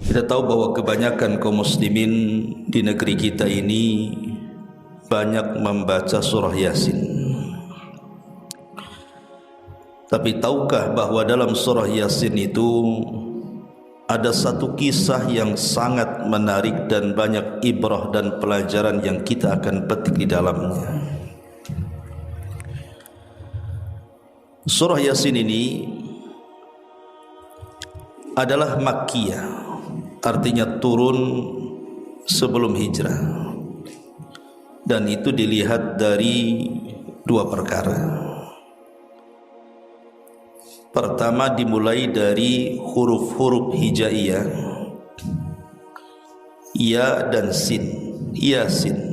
Kita tahu bahwa kebanyakan kaum muslimin di negeri kita ini banyak membaca surah Yasin. Tapi tahukah bahwa dalam surah Yasin itu ada satu kisah yang sangat menarik dan banyak ibrah dan pelajaran yang kita akan petik di dalamnya. Surah Yasin ini adalah Makkiyah, artinya turun sebelum hijrah, dan itu dilihat dari dua perkara. Pertama, dimulai dari huruf-huruf hijaiyah, ya dan sin, Yasin.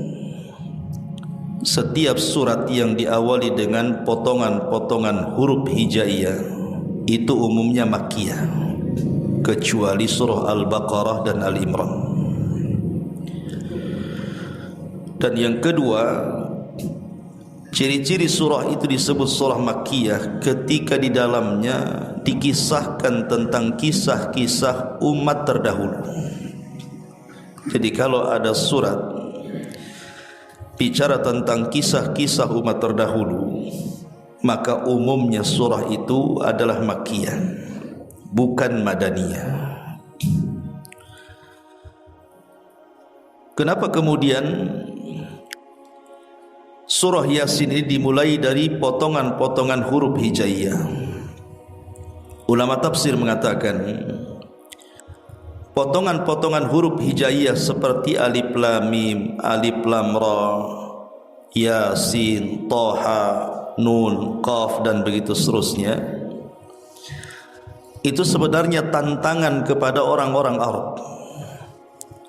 Setiap surat yang diawali dengan potongan-potongan huruf hijaiyah itu umumnya Makkiyah, kecuali surah Al-Baqarah dan Al-Imran. Dan yang kedua, ciri-ciri surah itu disebut surah Makkiyah ketika di dalamnya dikisahkan tentang kisah-kisah umat terdahulu. Jadi kalau ada surat bicara tentang kisah-kisah umat terdahulu, maka umumnya surah itu adalah Makkiyah, bukan Madaniyah. Kenapa kemudian surah Yasin ini dimulai dari potongan-potongan huruf hijaiyah? Ulama tafsir mengatakan potongan-potongan huruf hijaiyah seperti alif lam mim, alif lam ra, Yasin, Thaha, Nun, Qaf dan begitu seterusnya, itu sebenarnya tantangan kepada orang-orang Arab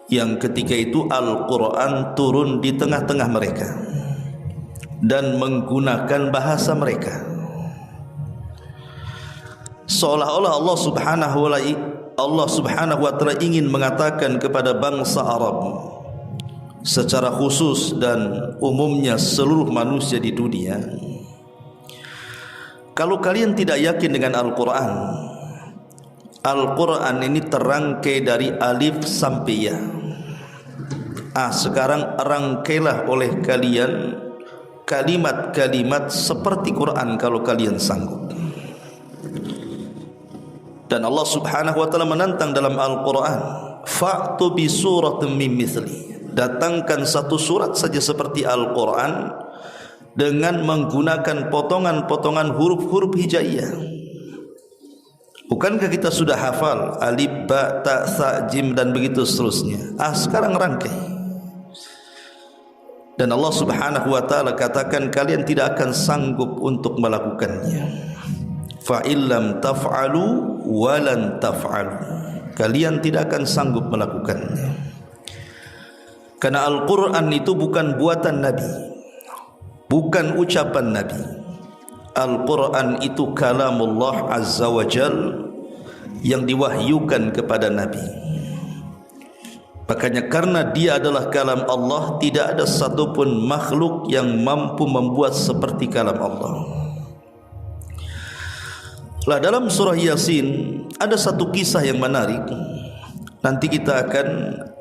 yang ketika itu Al-Quran turun di tengah-tengah mereka dan menggunakan bahasa mereka, seolah-olah Allah subhanahu wa ta'ala ingin mengatakan kepada bangsa Arab secara khusus dan umumnya seluruh manusia di dunia, kalau kalian tidak yakin dengan Al-Quran, Al-Quran ini terangkai dari alif sampai ya. Sekarang rangkailah oleh kalian kalimat-kalimat seperti Quran kalau kalian sanggup. Dan Allah subhanahu wa ta'ala menantang dalam Al-Quran, fa'tu bi suratin min mithli, datangkan satu surat saja seperti Al-Quran dengan menggunakan potongan-potongan huruf-huruf hijaiyah. Bukankah kita sudah hafal alif, ba, ta, sa, jim dan begitu seterusnya? Sekarang rangkai. Dan Allah subhanahu wa ta'ala katakan kalian tidak akan sanggup untuk melakukannya. Fa'illam taf'alu walan taf'alu, kalian tidak akan sanggup melakukannya. Karena Al-Quran itu bukan buatan Nabi, bukan ucapan Nabi. Al-Quran itu kalamullah azza wa jal yang diwahyukan kepada Nabi. Makanya karena dia adalah kalam Allah, tidak ada satupun makhluk yang mampu membuat seperti kalam Allah. Lah dalam surah Yasin ada satu kisah yang menarik. Nanti kita akan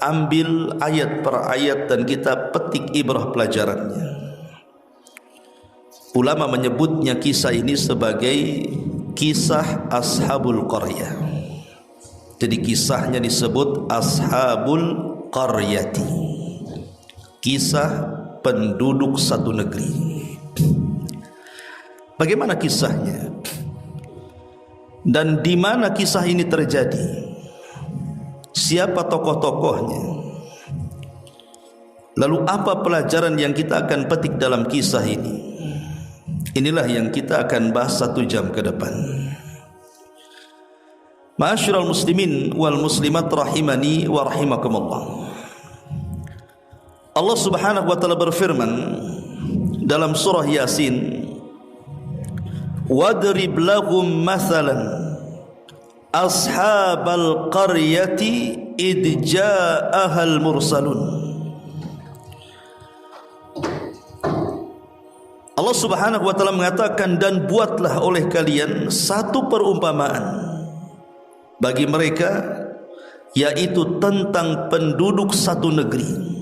ambil ayat per ayat dan kita petik ibrah pelajarannya. Ulama menyebutnya kisah ini sebagai kisah Ashabul Qaryah. Jadi kisahnya disebut Ashabul Qaryati, kisah penduduk satu negeri. Bagaimana kisahnya? Dan di mana kisah ini terjadi? Siapa tokoh-tokohnya? Lalu apa pelajaran yang kita akan petik dalam kisah ini? Inilah yang kita akan bahas 1 jam ke depan. Ma'asyiral muslimin wal muslimat rahimani wa rahimakumullah. Allah subhanahu wa ta'ala berfirman dalam surah Yasin, wadrib lahum mathalan ashabal qaryati id ja'ahal mursalun. Allah Subhanahu wa taala mengatakan, dan buatlah oleh kalian satu perumpamaan bagi mereka, yaitu tentang penduduk satu negeri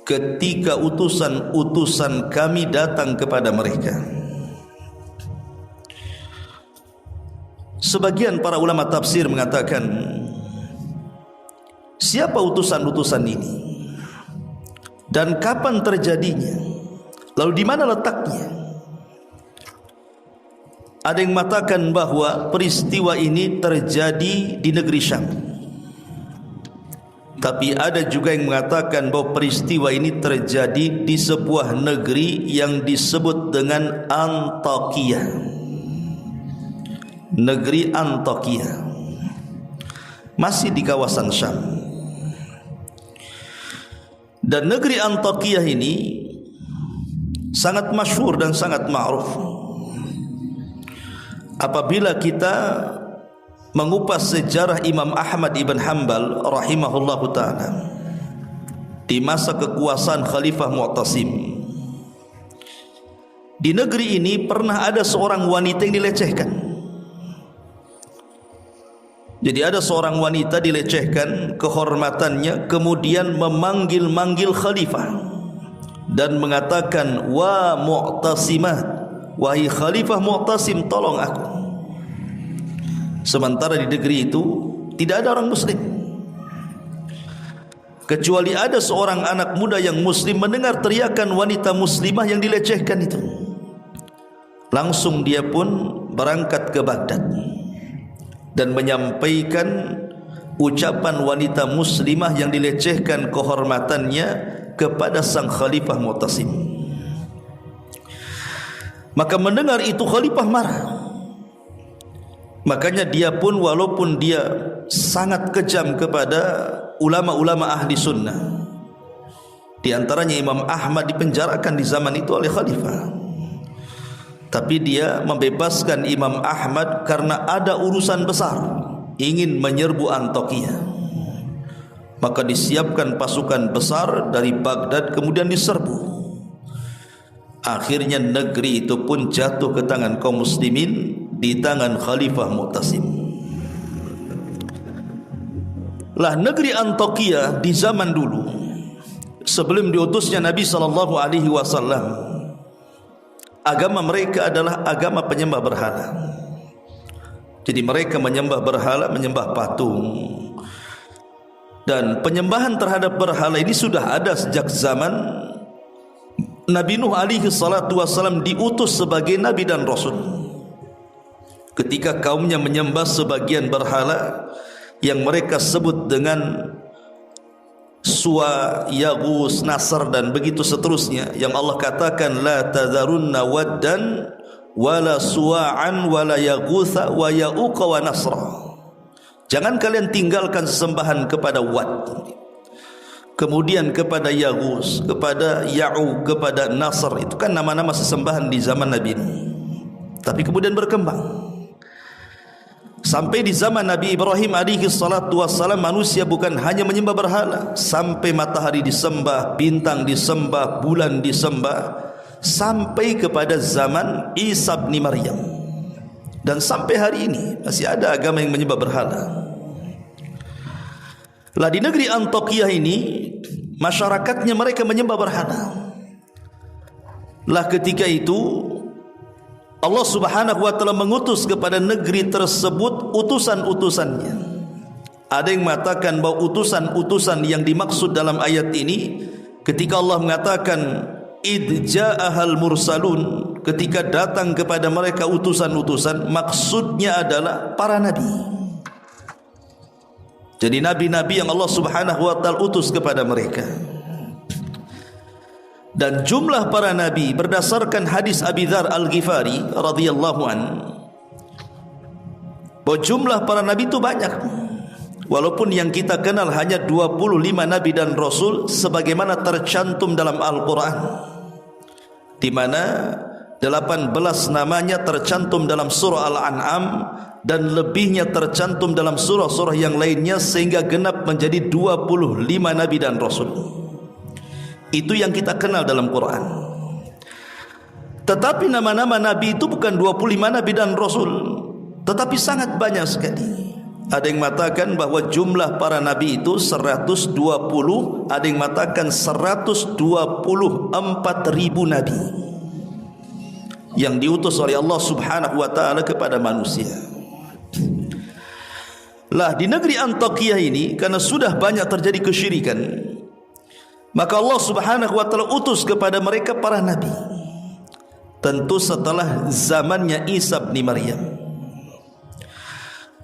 ketika utusan-utusan kami datang kepada mereka. Sebagian para ulama tafsir mengatakan, siapa utusan-utusan ini dan kapan terjadinya, lalu di mana letaknya? Ada yang mengatakan bahwa peristiwa ini terjadi di negeri Syam, tapi ada juga yang mengatakan bahwa peristiwa ini terjadi di sebuah negeri yang disebut dengan Antakya. Negeri Antakya masih di kawasan Syam. Dan negeri Antakya ini sangat masyhur dan sangat ma'ruf. Apabila kita mengupas sejarah Imam Ahmad ibn Hanbal rahimahullahu ta'ala di masa kekuasaan Khalifah Mu'tasim, di negeri ini pernah ada seorang wanita yang dilecehkan. Jadi ada seorang wanita dilecehkan kehormatannya, kemudian memanggil-manggil khalifah dan mengatakan, wa Mu'tasimah, wahai Khalifah Mu'tasim, tolong aku. Sementara di negeri itu tidak ada orang muslim, kecuali ada seorang anak muda yang muslim mendengar teriakan wanita muslimah yang dilecehkan itu. Langsung dia pun berangkat ke Baghdad dan menyampaikan ucapan wanita muslimah yang dilecehkan kehormatannya kepada sang Khalifah Mu'tasim. Maka mendengar itu Khalifah marah. Makanya dia pun, walaupun dia sangat kejam kepada ulama-ulama ahli sunnah, di antaranya Imam Ahmad dipenjarakan di zaman itu oleh Khalifah, tapi dia membebaskan Imam Ahmad karena ada urusan besar, ingin menyerbu Antakya. Maka disiapkan pasukan besar dari Baghdad, kemudian diserbu. Akhirnya negeri itu pun jatuh ke tangan kaum muslimin, di tangan Khalifah Mu'tasim. Lah negeri Antakya di zaman dulu, sebelum diutusnya Nabi SAW, agama mereka adalah agama penyembah berhala. Jadi mereka menyembah berhala, menyembah patung. Dan penyembahan terhadap berhala ini sudah ada sejak zaman Nabi Nuh alaihi salatu wassalam diutus sebagai nabi dan rasul. Ketika kaumnya menyembah sebagian berhala yang mereka sebut dengan Suwa, Yaghus, Nasr dan begitu seterusnya, yang Allah katakan, la tadharunna waddan wala suwa'an wala yaghutha wa ya'uqa wa nasra. Jangan kalian tinggalkan sesembahan kepada Wad, kemudian kepada Yaghus, kepada Ya'u, kepada Nasr. Itu kan nama-nama sesembahan di zaman Nabi ini, tapi kemudian berkembang sampai di zaman Nabi Ibrahim alaihi salatu wassalam. Manusia bukan hanya menyembah berhala, sampai matahari disembah, bintang disembah, bulan disembah, sampai kepada zaman Isa bin Maryam. Dan sampai hari ini masih ada agama yang menyembah berhala. Lah di negeri Antakya ini masyarakatnya mereka menyembah berhala. Lah ketika itu Allah Subhanahu wa taala mengutus kepada negeri tersebut utusan-utusannya. Ada yang mengatakan bahwa utusan-utusan yang dimaksud dalam ayat ini, ketika Allah mengatakan id ja'ahal mursalun, ketika datang kepada mereka utusan-utusan, maksudnya adalah para nabi. Jadi nabi-nabi yang Allah Subhanahu wa taala utus kepada mereka. Dan jumlah para nabi berdasarkan hadis Abi Dzar Al-Ghifari radhiyallahu an, bahwa jumlah para nabi itu banyak. Walaupun yang kita kenal hanya 25 nabi dan rasul sebagaimana tercantum dalam Al-Qur'an, di mana 18 namanya tercantum dalam surah Al-An'am dan lebihnya tercantum dalam surah-surah yang lainnya, sehingga genap menjadi 25 nabi dan rasul. Itu yang kita kenal dalam Quran. Tetapi nama-nama nabi itu bukan 25 nabi dan rasul, tetapi sangat banyak sekali. Ada yang mengatakan bahawa jumlah para nabi itu 120, ada yang mengatakan 124.000 nabi yang diutus oleh Allah Subhanahu wa taala kepada manusia. Lah di negeri Antakya ini, karena sudah banyak terjadi kesyirikan, maka Allah Subhanahu wa taala utus kepada mereka para nabi. Tentu setelah zamannya Isa bin Maryam.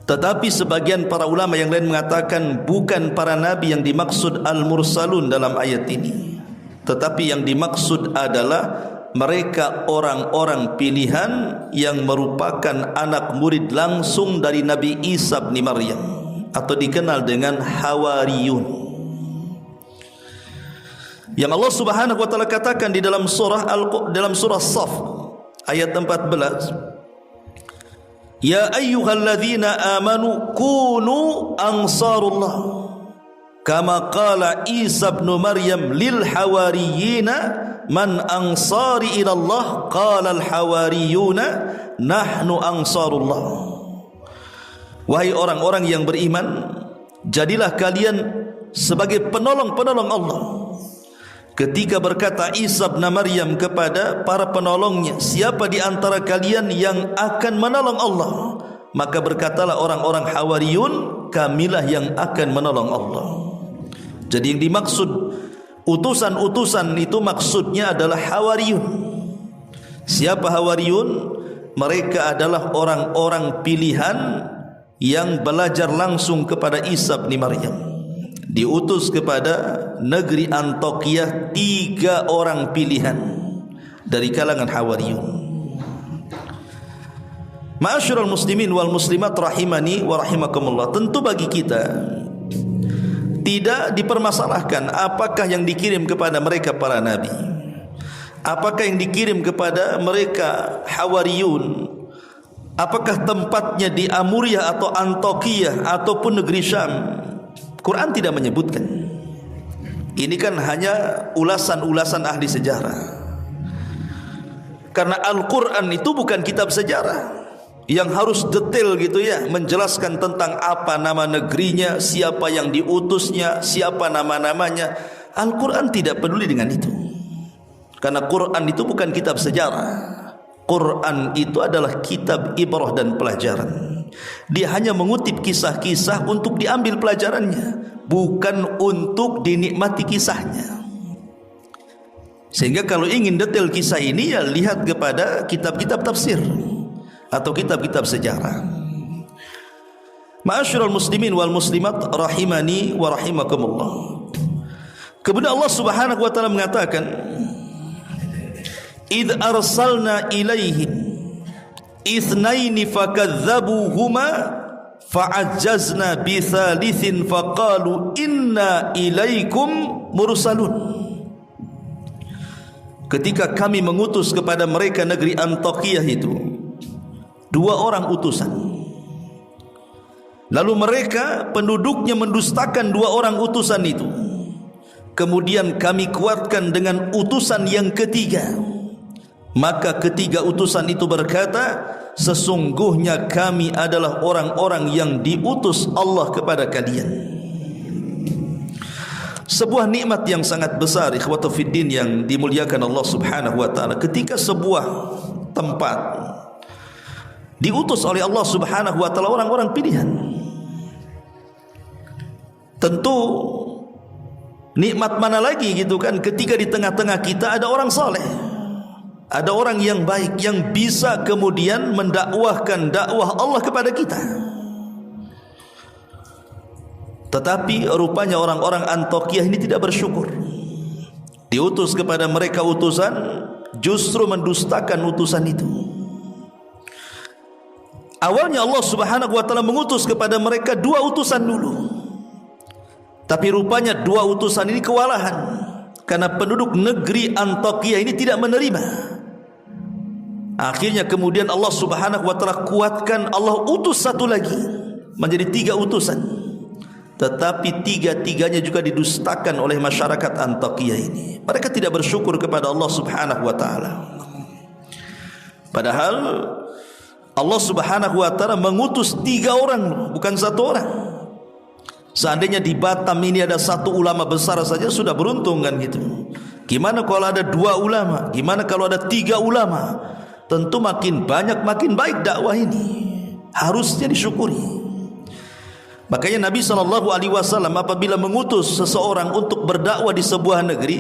Tetapi sebagian para ulama yang lain mengatakan bukan para nabi yang dimaksud al-mursalun dalam ayat ini, tetapi yang dimaksud adalah mereka orang-orang pilihan yang merupakan anak murid langsung dari Nabi Isa bin Maryam, atau dikenal dengan Hawariyun. Yang Allah Subhanahu wa taala katakan di dalam surah Shaf ayat 14, Ya ayyuhalladzina amanu kunu ansarullah kama qala Isa ibn Maryam lil hawariyina man ansari ila Allah qala al hawariyuna nahnu ansarullah. Wahai orang-orang yang beriman, jadilah kalian sebagai penolong-penolong Allah. Ketika berkata Isa bin Maryam kepada para penolongnya, siapa di antara kalian yang akan menolong Allah? Maka berkatalah orang-orang Hawariyun, kamilah yang akan menolong Allah. Jadi yang dimaksud utusan-utusan itu maksudnya adalah Hawariyun. Siapa Hawariyun? Mereka adalah orang-orang pilihan yang belajar langsung kepada Isa bin Maryam. Diutus kepada negeri Antakya 3 orang pilihan dari kalangan Hawariyun. Ma'asyiral muslimin wal muslimat rahimani wa rahimakumullah, tentu bagi kita tidak dipermasalahkan apakah yang dikirim kepada mereka para nabi, apakah yang dikirim kepada mereka Hawariyun, apakah tempatnya di Amuriah atau Antakya ataupun negeri Syam. Quran tidak menyebutkan. Ini kan hanya ulasan-ulasan ahli sejarah. Karena Al-Quran itu bukan kitab sejarah yang harus detail gitu ya, menjelaskan tentang apa nama negerinya, siapa yang diutusnya, siapa nama-namanya. Al-Quran tidak peduli dengan itu. Karena Quran itu bukan kitab sejarah. Quran itu adalah kitab ibrah dan pelajaran. Dia hanya mengutip kisah-kisah untuk diambil pelajarannya, bukan untuk dinikmati kisahnya. Sehingga kalau ingin detail kisah ini, ya lihat kepada kitab-kitab tafsir atau kitab-kitab sejarah. Ma'asyiral muslimin wal muslimat rahimani wa rahimakumullah. Kemudian Allah Subhanahu wa taala mengatakan, "Idz arsalna ilaihim itsnaini fakadzabuhuma fa'ajjazna bi tsalitsin faqalu inna ilaikum mursalun." Ketika kami mengutus kepada mereka negeri Antakya itu 2 orang utusan, lalu mereka penduduknya mendustakan 2 orang utusan itu, kemudian kami kuatkan dengan utusan yang ketiga. Maka ketiga utusan itu berkata, sesungguhnya kami adalah orang-orang yang diutus Allah kepada kalian. Sebuah nikmat yang sangat besar, ikhwatu fiddin yang dimuliakan Allah Subhanahu wa taala, ketika sebuah tempat diutus oleh Allah Subhanahu wa taala orang-orang pilihan. Tentu nikmat mana lagi gitu kan, ketika di tengah-tengah kita ada orang saleh, ada orang yang baik yang bisa kemudian mendakwahkan dakwah Allah kepada kita. Tetapi rupanya orang-orang Antakya ini tidak bersyukur. Diutus kepada mereka utusan, justru mendustakan utusan itu. Awalnya Allah Subhanahu wa taala mengutus kepada mereka 2 utusan dulu. Tapi rupanya 2 utusan ini kewalahan, karena penduduk negeri Antakya ini tidak menerima. Akhirnya kemudian Allah Subhanahu wa taala kuatkan, Allah utus 1 lagi, menjadi 3 utusan. Tetapi 3-tiganya juga didustakan oleh masyarakat Antakya ini. Mereka tidak bersyukur kepada Allah Subhanahu wa taala. Padahal Allah Subhanahu wa taala mengutus 3 orang, bukan 1 orang. Seandainya di Batam ini ada 1 ulama besar saja sudah beruntung kan gitu. Gimana kalau ada 2 ulama? Gimana kalau ada 3 ulama? Tentu makin banyak makin baik dakwah ini. Harusnya disyukuri. Makanya Nabi SAW apabila mengutus seseorang untuk berdakwah di sebuah negeri,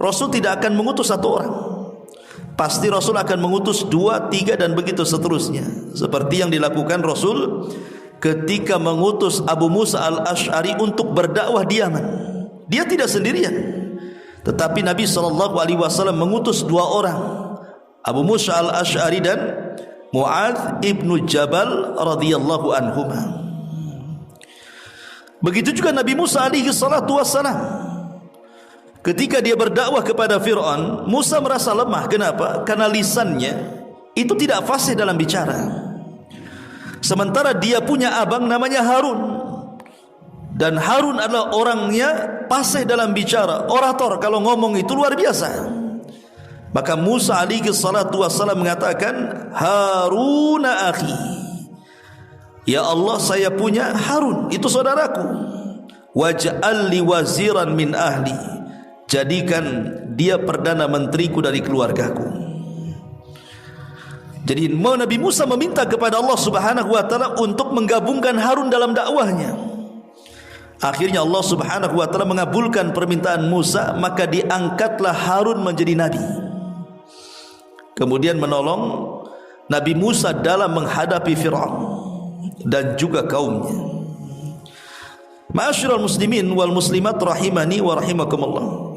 Rasul tidak akan mengutus 1 orang. Pasti Rasul akan mengutus 2, 3 dan begitu seterusnya. Seperti yang dilakukan Rasul ketika mengutus Abu Musa al-Ash'ari untuk berdakwah di Yaman. Dia tidak sendirian, tetapi Nabi SAW mengutus 2 orang, Abu Musa al-Ash'ari dan Mu'adz ibnu Jabal radhiyallahu anhuma. Begitu juga Nabi Musa alaihi salatu wassalam. Ketika dia berdakwah kepada Fir'aun, Musa merasa lemah. Kenapa? Karena lisannya itu tidak fasih dalam bicara. Sementara dia punya abang namanya Harun, dan Harun adalah orangnya fasih dalam bicara, orator, kalau ngomong itu luar biasa. Maka Musa alaihi salatu wassalam mengatakan, Haruna akhi, ya Allah, saya punya Harun, itu saudaraku. Waj'al li waziran min ahli, jadikan dia perdana menteriku dari keluargaku. Jadi Nabi Musa meminta kepada Allah Subhanahu wa taala untuk menggabungkan Harun dalam dakwahnya. Akhirnya Allah Subhanahu wa taala mengabulkan permintaan Musa, maka diangkatlah Harun menjadi nabi. Kemudian menolong Nabi Musa dalam menghadapi Fir'aun dan juga kaumnya. Ma'asyiral muslimin wal muslimat rahimani wa rahimakumullah.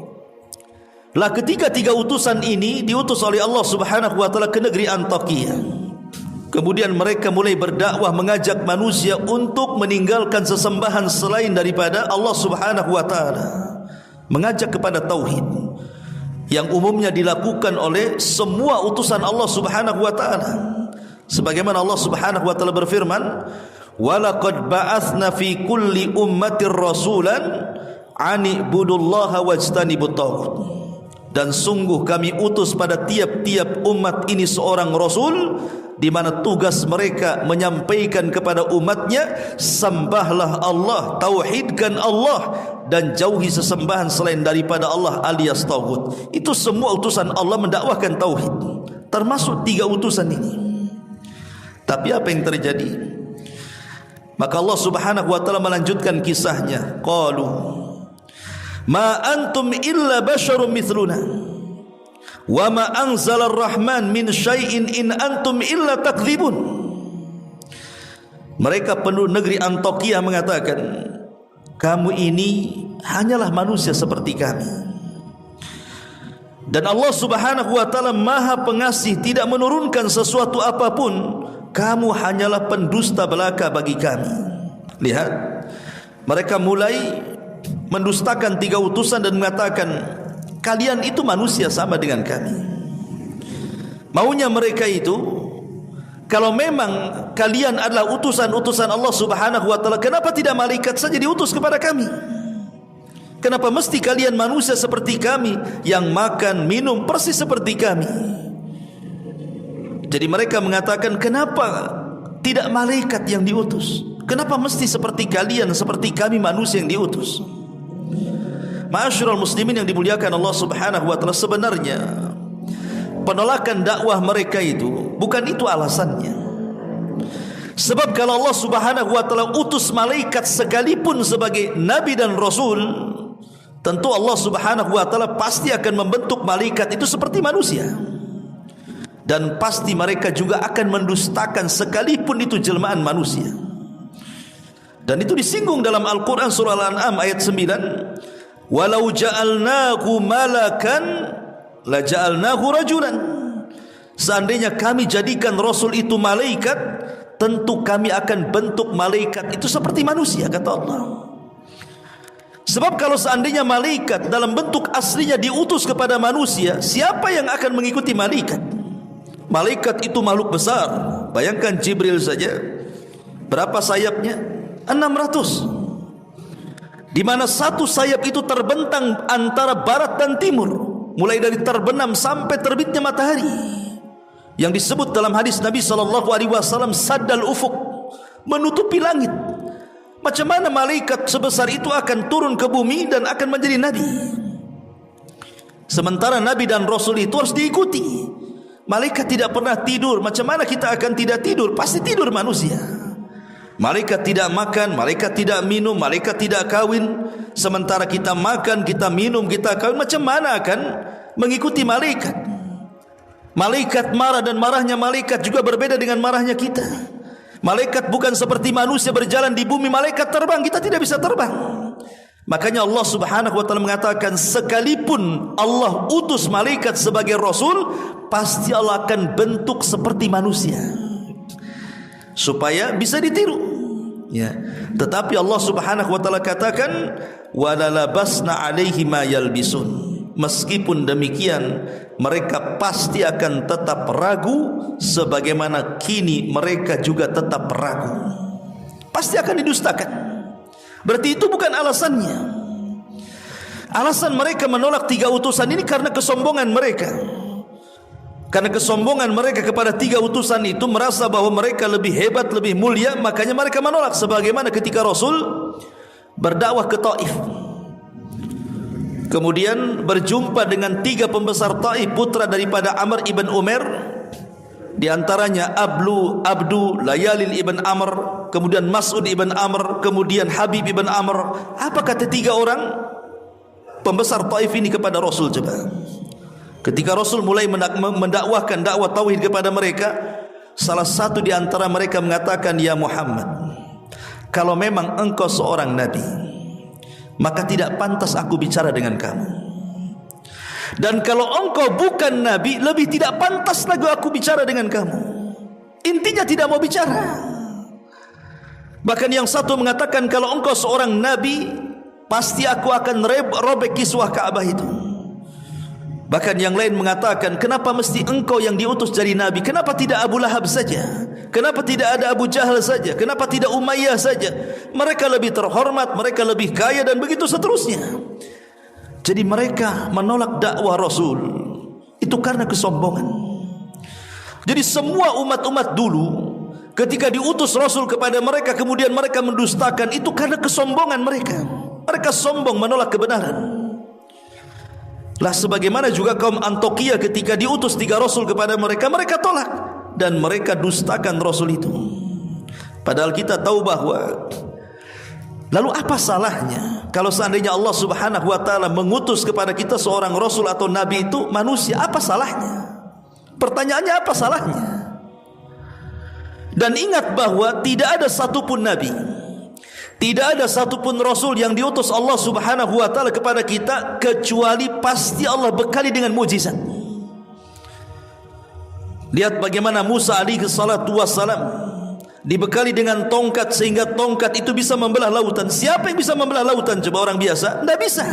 Lah ketika 3 utusan ini diutus oleh Allah Subhanahu wa taala ke negeri Antakya, kemudian mereka mulai berdakwah mengajak manusia untuk meninggalkan sesembahan selain daripada Allah Subhanahu wa taala, mengajak kepada tauhid yang umumnya dilakukan oleh semua utusan Allah Subhanahu wa taala. Sebagaimana Allah Subhanahu wa taala berfirman, "Walaqad ba'atsna fi kulli ummatir rasulan an ibudullaha wajtanibut taghut." Dan sungguh kami utus pada tiap-tiap umat ini seorang rasul, di mana tugas mereka menyampaikan kepada umatnya, sembahlah Allah, tauhidkan Allah, dan jauhi sesembahan selain daripada Allah alias tauhid. Itu semua utusan Allah mendakwahkan tauhid, termasuk 3 utusan ini. Tapi apa yang terjadi? Maka Allah Subhanahu wa taala melanjutkan kisahnya. Qalu ma antum illa basyarum mithluna wa ma anzalar rahman min syai'in in antum illa takdzibun. Mereka penduduk negeri Antakya mengatakan, kamu ini hanyalah manusia seperti kami, dan Allah Subhanahu wa taala Maha Pengasih, tidak menurunkan sesuatu apapun. Kamu hanyalah pendusta belaka bagi kami. Lihat, mereka mulai mendustakan 3 utusan dan mengatakan, kalian itu manusia sama dengan kami. Maunya mereka itu, kalau memang kalian adalah utusan-utusan Allah Subhanahu wa taala, kenapa tidak malaikat saja diutus kepada kami? Kenapa mesti kalian manusia seperti kami, yang makan minum persis seperti kami? Jadi mereka mengatakan, kenapa tidak malaikat yang diutus? Kenapa mesti seperti kalian, seperti kami manusia yang diutus? Ma'asyiral muslimin yang dimuliakan Allah Subhanahu wa taala, sebenarnya penolakan dakwah mereka itu bukan itu alasannya. Sebab kalau Allah Subhanahu wa taala utus malaikat sekalipun sebagai nabi dan rasul, tentu Allah Subhanahu wa taala pasti akan membentuk malaikat itu seperti manusia, dan pasti mereka juga akan mendustakan sekalipun itu jelmaan manusia. Dan itu disinggung dalam Al-Quran surah Al-An'am ayat 9, walau ja'alnahu malakan la ja'alnahu rajulan. Seandainya kami jadikan rasul itu malaikat, tentu kami akan bentuk malaikat itu seperti manusia, kata Allah. Sebab kalau seandainya malaikat dalam bentuk aslinya diutus kepada manusia, siapa yang akan mengikuti malaikat? Malaikat itu makhluk besar. Bayangkan Jibril saja, berapa sayapnya? 600. Di mana satu sayap itu terbentang antara barat dan timur, mulai dari terbenam sampai terbitnya matahari. yang disebut dalam hadis Nabi SAW, saddal ufuk, menutupi langit. Macam mana malaikat sebesar itu akan turun ke bumi dan akan menjadi nabi? Sementara nabi dan rasul itu harus diikuti. Malaikat tidak pernah tidur. Macam mana kita akan tidak tidur? Pasti tidur manusia. Malaikat tidak makan, malaikat tidak minum, malaikat tidak kawin. Sementara kita makan, kita minum, kita kawin. Macam mana akan mengikuti malaikat? Malaikat marah dan marahnya malaikat juga berbeda dengan marahnya kita. Malaikat bukan seperti manusia berjalan di bumi. Malaikat terbang, kita tidak bisa terbang. Makanya Allah Subhanahu wa taala mengatakan, sekalipun Allah utus malaikat sebagai rasul, pasti Allah akan bentuk seperti manusia supaya bisa ditiru. Ya. Tetapi Allah Subhanahu wa taala katakan, walalabasna alaihi ma yalbisun. Meskipun demikian, mereka pasti akan tetap ragu, sebagaimana kini mereka juga tetap ragu. Pasti akan didustakan. Berarti itu bukan alasannya. Alasan mereka menolak 3 utusan ini karena kesombongan mereka. Karena kesombongan mereka kepada 3 utusan itu, merasa bahwa mereka lebih hebat, lebih mulia, makanya mereka menolak. Sebagaimana ketika Rasul berdakwah ke Taif, kemudian berjumpa dengan 3 pembesar Taif, putra daripada Amr ibn Umair, di antaranya Abdu Layalil ibn Amr, kemudian Mas'ud ibn Amr, kemudian Habib ibn Amr. Apa kata 3 orang pembesar Taif ini kepada Rasul? Coba. Ketika Rasul mulai mendakwahkan dakwah tauhid kepada mereka, salah satu di antara mereka mengatakan, ya Muhammad, kalau memang engkau seorang nabi, maka tidak pantas aku bicara dengan kamu. Dan kalau engkau bukan nabi, lebih tidak pantas lagi aku bicara dengan kamu. Intinya tidak mau bicara. Bahkan yang satu mengatakan, kalau engkau seorang nabi, pasti aku akan robek kiswah Ka'bah itu. Bahkan yang lain mengatakan, kenapa mesti engkau yang diutus jadi nabi? Kenapa tidak Abu Lahab saja? Kenapa tidak ada Abu Jahal saja? Kenapa tidak Umayyah saja? Mereka lebih terhormat, mereka lebih kaya, dan begitu seterusnya. Jadi mereka menolak dakwah Rasul itu karena kesombongan. Jadi semua umat-umat dulu ketika diutus Rasul kepada mereka, kemudian mereka mendustakan, itu karena kesombongan mereka. Mereka sombong menolak kebenaran. Lah sebagaimana juga kaum Antiokhia ketika diutus 3 Rasul kepada mereka, mereka tolak dan mereka dustakan Rasul itu. Padahal kita tahu bahwa, lalu apa salahnya kalau seandainya Allah Subhanahu wa taala mengutus kepada kita seorang Rasul atau Nabi itu manusia? Apa salahnya? Pertanyaannya, apa salahnya? Dan ingat bahwa tidak ada satupun Nabi, tidak ada satupun Rasul yang diutus Allah Subhanahu wa ta'ala kepada kita, kecuali pasti Allah bekali dengan mukjizat. Lihat bagaimana Musa alaihi salatu wassalam dibekali dengan tongkat, sehingga tongkat itu bisa membelah lautan. Siapa yang bisa membelah lautan? Coba orang biasa? Tidak bisa.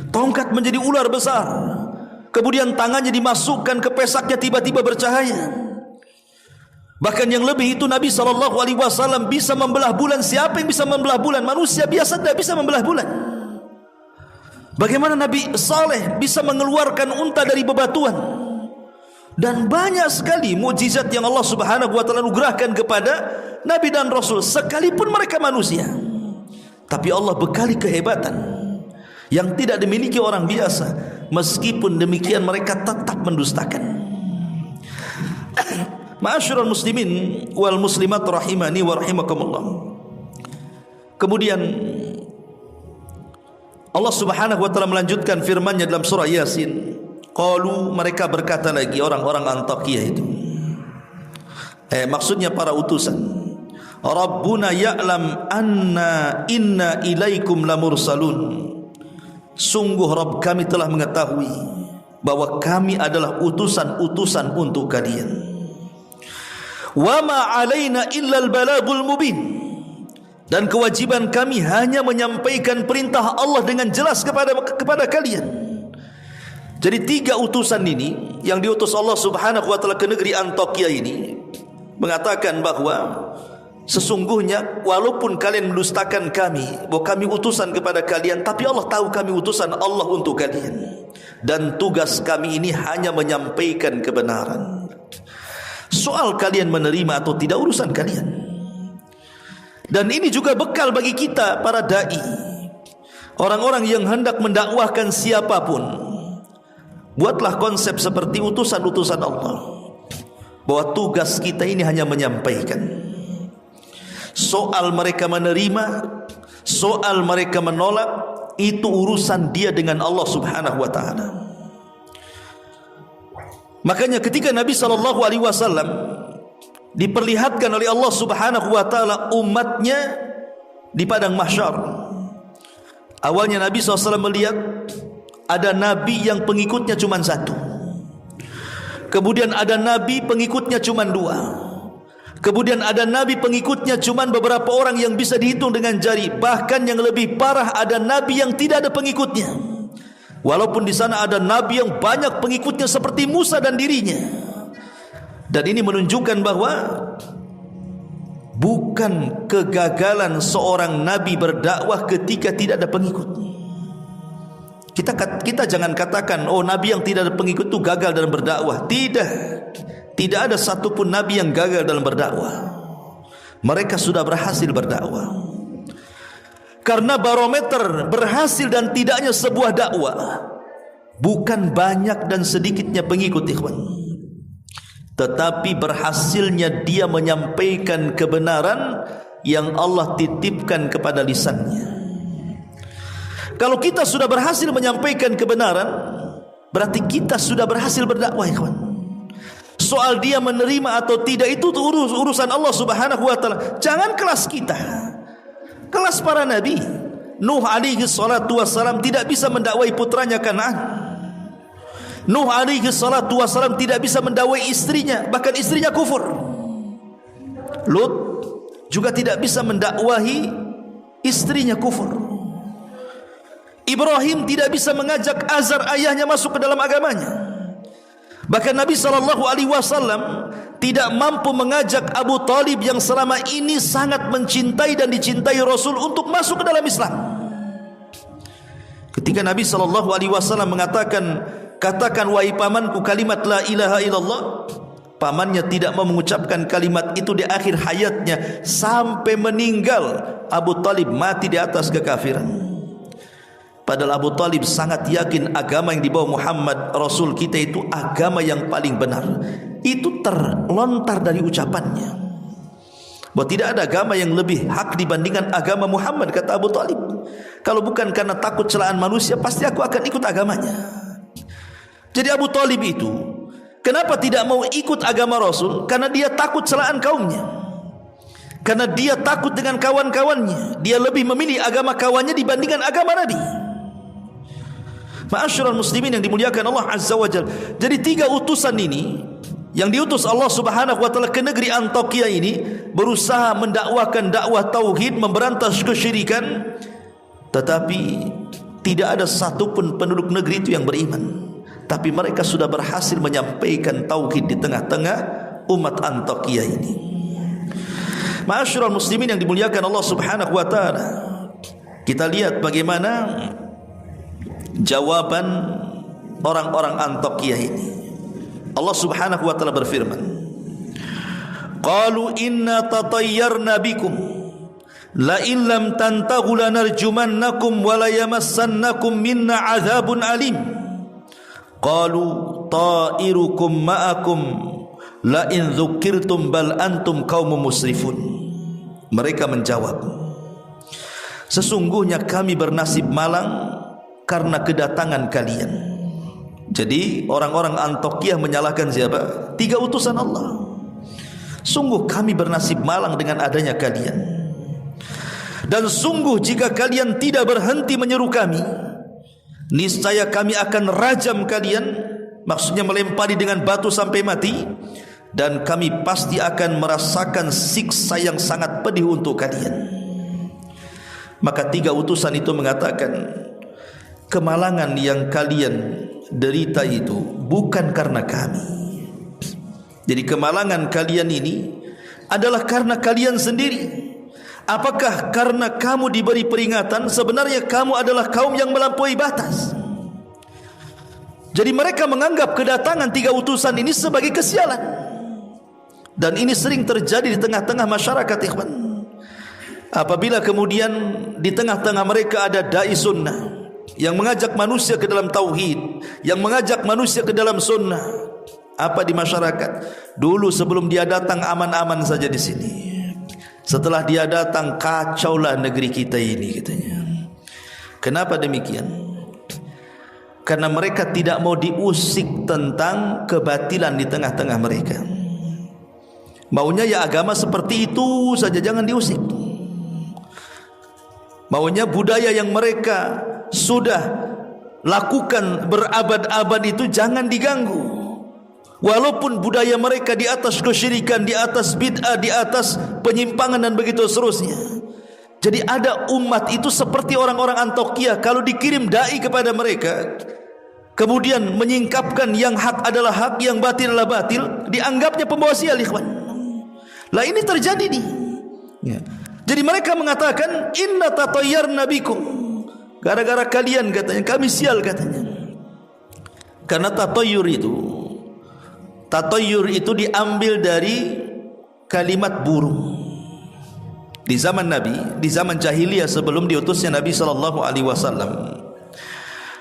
Tongkat menjadi ular besar, kemudian tangannya dimasukkan ke pesaknya, tiba-tiba bercahaya. Bahkan yang lebih itu, Nabi SAW bisa membelah bulan. Siapa yang bisa membelah bulan? Manusia biasa tidak bisa membelah bulan. Bagaimana Nabi Saleh bisa mengeluarkan unta dari bebatuan? Dan banyak sekali mukjizat yang Allah Subhanahu wa taala anugerahkan kepada Nabi dan Rasul, sekalipun mereka manusia. Tapi Allah bekali kehebatan yang tidak dimiliki orang biasa. Meskipun demikian mereka tetap mendustakan. Ma'asyiral muslimin wal muslimat rahimani wa rahimakumullah. Kemudian Allah Subhanahu wa taala melanjutkan firman-Nya dalam surah Yasin. Qalu, mereka berkata lagi, orang-orang Antiokhia itu, maksudnya para utusan, Rabbuna ya'lam anna inna ilaikum lamursalun. Sungguh Rabb kami telah mengetahui bahwa kami adalah utusan-utusan untuk kalian. Wa ma 'alaina illal balagul mubin. Dan kewajiban kami hanya menyampaikan perintah Allah dengan jelas kepada kalian. Jadi 3 utusan ini yang diutus Allah Subhanahu wa taala ke negeri Antiokhia ini mengatakan bahwa Sesungguhnya walaupun kalian mendustakan kami, bahwa kami utusan kepada kalian, tapi Allah tahu kami utusan Allah untuk kalian, dan tugas kami ini hanya menyampaikan kebenaran. Soal kalian menerima atau tidak urusan kalian. Dan ini juga bekal bagi kita para dai, orang-orang yang hendak mendakwahkan siapapun. Buatlah konsep seperti utusan-utusan Allah, bahwa tugas kita ini hanya menyampaikan. Soal mereka menerima, soal mereka menolak, itu urusan dia dengan Allah Subhanahu wa taala. Makanya ketika Nabi SAW diperlihatkan oleh Allah Subhanahu wa taala umatnya di padang mahsyar, awalnya Nabi SAW melihat ada nabi yang pengikutnya cuma satu, kemudian ada nabi pengikutnya cuma dua, kemudian ada nabi pengikutnya cuma beberapa orang yang bisa dihitung dengan jari. Bahkan yang lebih parah, ada nabi yang tidak ada pengikutnya, walaupun di sana ada nabi yang banyak pengikutnya seperti Musa dan dirinya. Dan ini menunjukkan bahwa bukan kegagalan seorang nabi berdakwah ketika tidak ada pengikut. Kita jangan katakan, oh nabi yang tidak ada pengikut itu gagal dalam berdakwah. Tidak ada satupun nabi yang gagal dalam berdakwah. Mereka sudah berhasil berdakwah. Karena barometer berhasil dan tidaknya sebuah dakwah bukan banyak dan sedikitnya pengikut, ikhwan, tetapi berhasilnya dia menyampaikan kebenaran yang Allah titipkan kepada lisannya. Kalau kita sudah berhasil menyampaikan kebenaran, berarti kita sudah berhasil berdakwah, ikhwan. Soal dia menerima atau tidak itu urusan Allah Subhanahu wa taala. Jangan kelas kita, kelas para nabi. Nuh alaihi salatu wassalam tidak bisa mendakwai putranya Kan'an. Nuh alaihi salatu wassalam tidak bisa mendakwai istrinya, bahkan istrinya kufur. Lut juga tidak bisa mendakwahi istrinya kufur. Ibrahim tidak bisa mengajak Azar ayahnya masuk ke dalam agamanya. Bahkan Nabi SAW tidak mampu mengajak Abu Talib yang selama ini sangat mencintai dan dicintai Rasul untuk masuk ke dalam Islam. Ketika Nabi SAW mengatakan, katakan wahai pamanku kalimat la ilaha illallah, pamannya tidak mau mengucapkan kalimat itu di akhir hayatnya sampai meninggal. Abu Talib mati di atas kekafiran. Padahal Abu Talib sangat yakin agama yang dibawa Muhammad Rasul kita itu agama yang paling benar. Itu terlontar dari ucapannya, bahwa tidak ada agama yang lebih hak dibandingkan agama Muhammad, kata Abu Talib. Kalau bukan karena takut celaan manusia, pasti aku akan ikut agamanya. Jadi Abu Talib itu kenapa tidak mau ikut agama Rasul? Karena dia takut celaan kaumnya, karena dia takut dengan kawan-kawannya. Dia lebih memilih agama kawannya dibandingkan agama Nabi. Ma'asyiral muslimin yang dimuliakan Allah Azza wa Jalla. Jadi 3 utusan ini yang diutus Allah Subhanahu wa taala ke negeri Antakya ini berusaha mendakwakan dakwah tauhid, memberantas kesyirikan, tetapi tidak ada satupun penduduk negeri itu yang beriman. Tapi mereka sudah berhasil menyampaikan tauhid di tengah-tengah umat Antakya ini. Ma'asyiral muslimin yang dimuliakan Allah Subhanahu wa taala, kita lihat bagaimana jawaban orang-orang Antakya ini. Allah Subhanahu wa taala berfirman, qalu inna tatayyarna bikum la in lam tantahu lanarjumannakum wa la yamassannakum minna adzabun alim. Qalu ta'irukum ma'akum la in dzukirtum bal antum qaumun musrifun. Mereka menjawab, sesungguhnya kami bernasib malang karena kedatangan kalian. Jadi orang-orang Antakya menyalahkan siapa? 3 utusan Allah. Sungguh kami bernasib malang dengan adanya kalian. Dan sungguh jika kalian tidak berhenti menyeru kami, niscaya kami akan rajam kalian, maksudnya melempari dengan batu sampai mati, dan kami pasti akan merasakan siksa yang sangat pedih untuk kalian. Maka 3 utusan itu mengatakan, kemalangan yang kalian derita itu bukan karena kami. Jadi kemalangan kalian ini adalah karena kalian sendiri? Apakah karena kamu diberi peringatan? Sebenarnya kamu adalah kaum yang melampaui batas. Jadi mereka menganggap kedatangan 3 utusan ini sebagai kesialan. Dan ini sering terjadi di tengah-tengah masyarakat, ikhwan. Apabila kemudian di tengah-tengah mereka ada dai sunnah yang mengajak manusia ke dalam tauhid, yang mengajak manusia ke dalam sunnah, apa di masyarakat? Dulu sebelum dia datang aman-aman saja di sini. Setelah dia datang kacaulah negeri kita ini, katanya. Kenapa demikian? Karena mereka tidak mau diusik tentang kebatilan di tengah-tengah mereka. Maunya ya agama seperti itu saja, jangan diusik. Maunya budaya yang mereka sudah lakukan berabad-abad itu jangan diganggu. Walaupun budaya mereka di atas kesyirikan, di atas bid'ah, di atas penyimpangan dan begitu seterusnya. Jadi ada umat itu seperti orang-orang Antioquia, kalau dikirim dai kepada mereka, kemudian menyingkapkan yang hak adalah hak, yang batil adalah batil, dianggapnya pembawa sial, ikhwan. Lah ini terjadi nih. Ya. Jadi mereka mengatakan inna tatayyarna bikum, gara-gara kalian, katanya, kami sial, katanya. Karena tatayyur itu diambil dari kalimat burung. Di zaman Nabi, di zaman jahiliyah sebelum diutusnya Nabi SAW,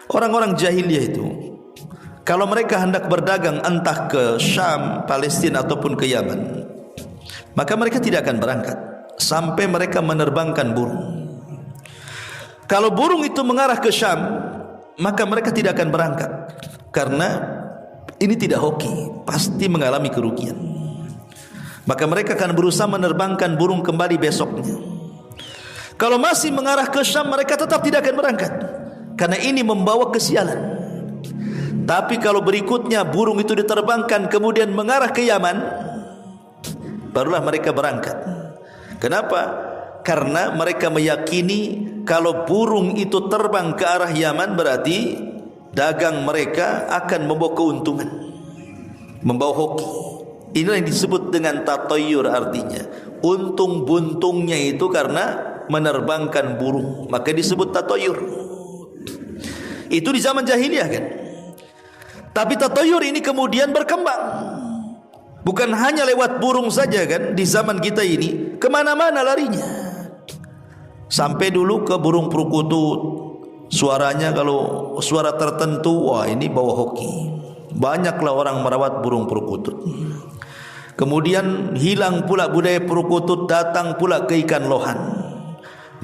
orang-orang jahiliyah itu kalau mereka hendak berdagang entah ke Syam, Palestina ataupun ke Yaman, maka mereka tidak akan berangkat sampai mereka menerbangkan burung. Kalau burung itu mengarah ke Syam, maka mereka tidak akan berangkat, karena ini tidak hoki, pasti mengalami kerugian. Maka mereka akan berusaha menerbangkan burung kembali besoknya. Kalau masih mengarah ke Syam, mereka tetap tidak akan berangkat, karena ini membawa kesialan. Tapi kalau berikutnya burung itu diterbangkan kemudian mengarah ke Yaman, barulah mereka berangkat. Kenapa? Karena mereka meyakini kalau burung itu terbang ke arah Yaman, berarti dagang mereka akan membawa keuntungan, membawa hoki. Inilah yang disebut dengan tatayyur, artinya untung buntungnya itu karena menerbangkan burung, maka disebut tatayyur. Itu di zaman jahiliyah, kan? Tapi tatayyur ini kemudian berkembang. Bukan hanya lewat burung saja, kan? Di zaman kita ini kemana-mana larinya. Sampai dulu ke burung perkutut, suaranya kalau suara tertentu, wah ini bawa hoki. Banyaklah orang merawat burung perkutut. Kemudian hilang pula budaya perkutut, datang pula ke ikan lohan.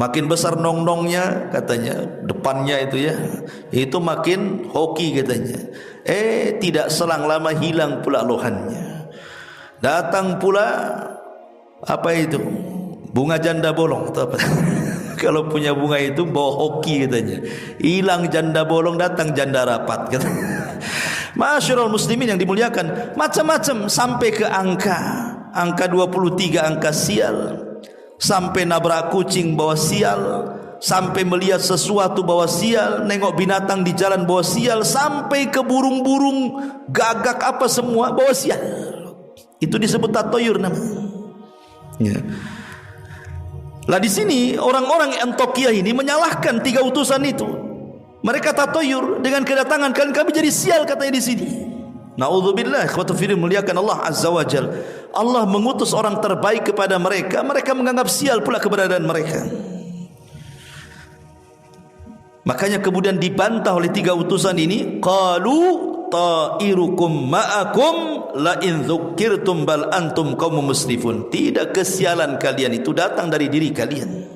Makin besar nong-nongnya, katanya, depannya itu ya, itu makin hoki, katanya. Tidak selang lama hilang pula lohannya. Datang pula apa itu? Bunga janda bolong atau apa? Kalau punya bunga itu bawa hoki, katanya. Hilang janda bolong, datang janda rapat, katanya. Ma'asyiral muslimin yang dimuliakan, macam-macam sampai ke angka 23, angka sial. Sampai nabrak kucing bawa sial, sampai melihat sesuatu bawa sial, nengok binatang di jalan bawa sial, sampai ke burung-burung gagak apa semua bawa sial. Itu disebut tatayyur namanya. Ya. Lah di sini orang-orang Antioquia ini menyalahkan 3 utusan itu. Mereka tatayyur dengan kedatangan kalian, kami jadi sial, katanya di sini. Nauzubillah, ikhwatu fillah, muliakan Allah Azza wa Jalla. Allah mengutus orang terbaik kepada mereka, mereka menganggap sial pula keberadaan mereka. Makanya kemudian dibantah oleh 3 utusan ini. Qalu ta'irukum ma'akum la in dzukirtum bal antum qaumun musrifun. Tidak, kesialan kalian itu datang dari diri kalian.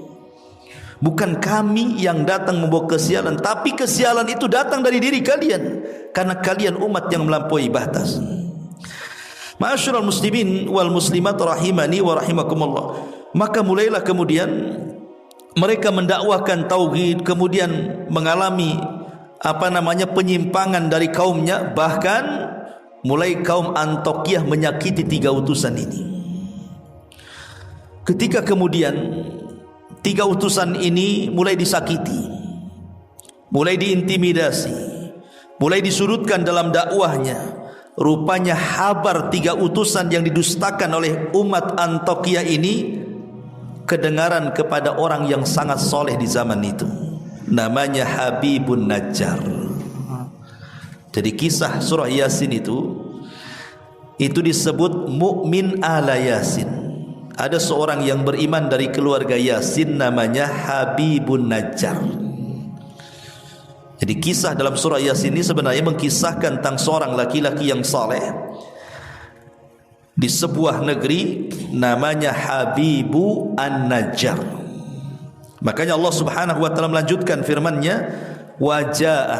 Bukan kami yang datang membawa kesialan, tapi kesialan itu datang dari diri kalian, karena kalian umat yang melampaui batas. Ma'asyiral muslimin wal muslimat rahimani wa rahimakumullah. Maka mulailah kemudian mereka mendakwahkan tauhid, kemudian mengalami penyimpangan dari kaumnya. Bahkan mulai kaum Antioquia menyakiti 3 utusan ini. Ketika kemudian 3 utusan ini mulai disakiti, mulai diintimidasi, mulai disudutkan dalam dakwahnya, rupanya habar 3 utusan yang didustakan oleh umat Antiokhia ini kedengaran kepada orang yang sangat soleh di zaman itu, namanya Habibun Najjar. Jadi kisah surah Yasin itu disebut mukmin ala Yasin. Ada seorang yang beriman dari keluarga Yasin namanya Habibun Najjar. Jadi kisah dalam surah Yasin ini sebenarnya mengkisahkan tentang seorang laki-laki yang saleh di sebuah negeri namanya Habibu An-Najjar. Makanya Allah Subhanahu wa taala melanjutkan firman-Nya, wajaa